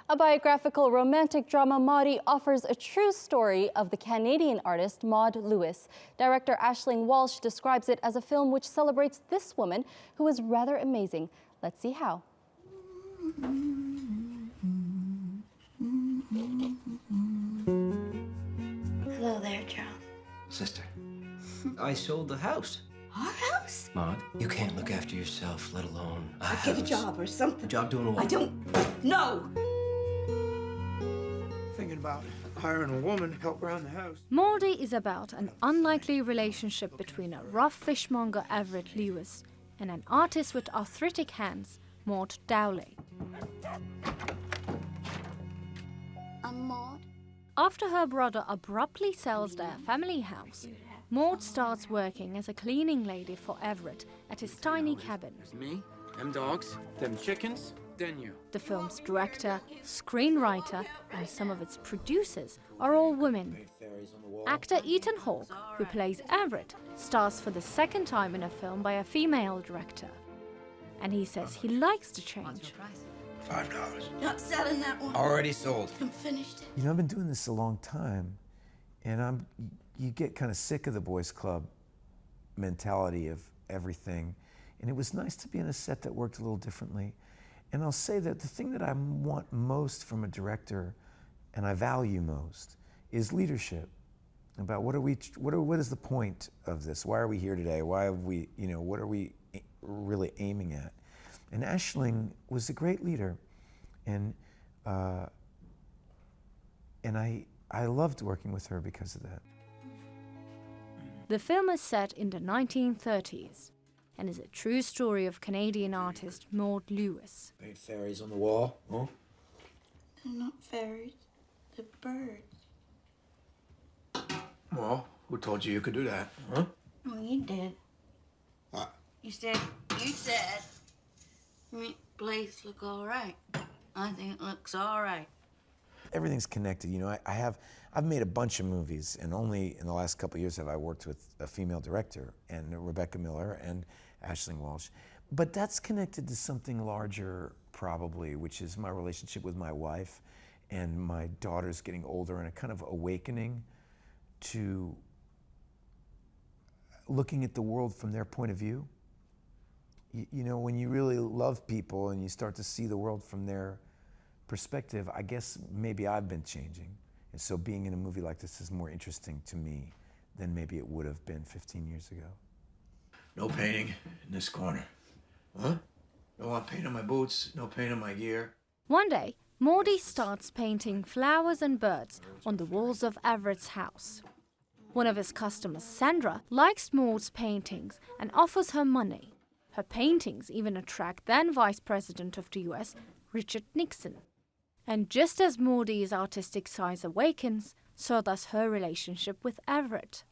A biographical romantic drama, Maudie, offers a true story of the Canadian artist Maud Lewis. Director Ashling Walsh describes it as a film which celebrates this woman who is rather amazing. Let's see how. Hello there, Charles. Sister, I sold the house. Our house? Maud, you can't look after yourself, let alone a house. Get a job or something. A job doing what? I don't know. Thinking about hiring a woman to help around the house. Maudie is about an unlikely relationship between a rough fishmonger Everett Lewis and an artist with arthritic hands, Maud Dowley. I'm Maud. After her brother abruptly sells their family house, Maud starts working as a cleaning lady for Everett at his tiny cabin. There's me, them dogs, them chickens, then you. The film's director, screenwriter, and some of its producers are all women. Actor Ethan Hawke, who plays Everett, stars for the second time in a film by a female director. And he says he likes the change. $5. Not selling that one. Already sold. I'm finished. You know, I've been doing this a long time, and you get kind of sick of the boys' club mentality of everything. And it was nice to be in a set that worked a little differently. And I'll say that the thing that I want most from a director, and I value most, is leadership. About what is the point of this? Why are we here today? Why have we, what are we really aiming at? And Ashling was a great leader, and I loved working with her because of that. The film is set in the 1930s and is a true story of Canadian artist Maud Lewis. Paint fairies on the wall, huh? They're not fairies. They're birds. Well, who told you could do that, huh? Well, you did. What? You said, Blaze look all right. I think it looks all right. Everything's connected. You know, I've made a bunch of movies, and only in the last couple of years have I worked with a female director, and Rebecca Miller and Ashling Walsh. But that's connected to something larger, probably, which is my relationship with my wife and my daughters getting older, and a kind of awakening to looking at the world from their point of view. You know, when you really love people and you start to see the world from their perspective, I guess maybe I've been changing. And so being in a movie like this is more interesting to me than maybe it would have been 15 years ago. No painting in this corner. Huh? No want paint on my boots, no paint on my gear. One day, Maudie starts painting flowers and birds on the walls of Everett's house. One of his customers, Sandra, likes Maud's paintings and offers her money. Her paintings even attract then Vice President of the US, Richard Nixon. And just as Maudie's artistic side awakens, so does her relationship with Everett.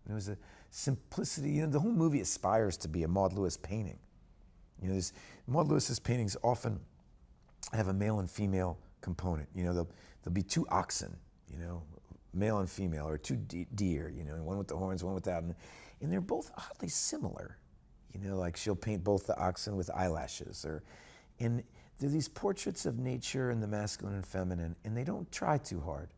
There was a simplicity, the whole movie aspires to be a Maud Lewis painting. Maud Lewis's paintings often have a male and female component. There'll be two oxen, male and female, or two deer, one with the horns, one without. And they're both oddly similar. Like she'll paint both the oxen with eyelashes. And they're these portraits of nature and the masculine and feminine, and they don't try too hard.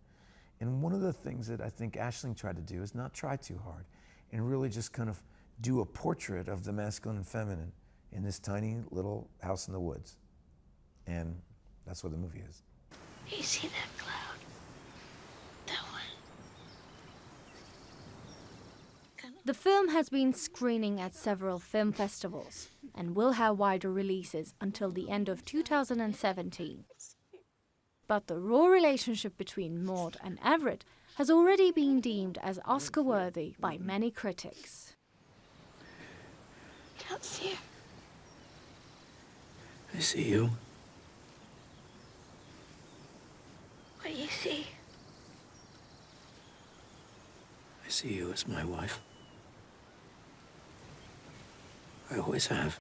And one of the things that I think Ashling tried to do is not try too hard and really just kind of do a portrait of the masculine and feminine in this tiny little house in the woods. And that's what the movie is. You see that cloud? That one. The film has been screening at several film festivals and will have wider releases until the end of 2017. But the raw relationship between Maud and Everett has already been deemed as Oscar-worthy by many critics. Can't see her. I see you. What do you see? I see you as my wife. I always have.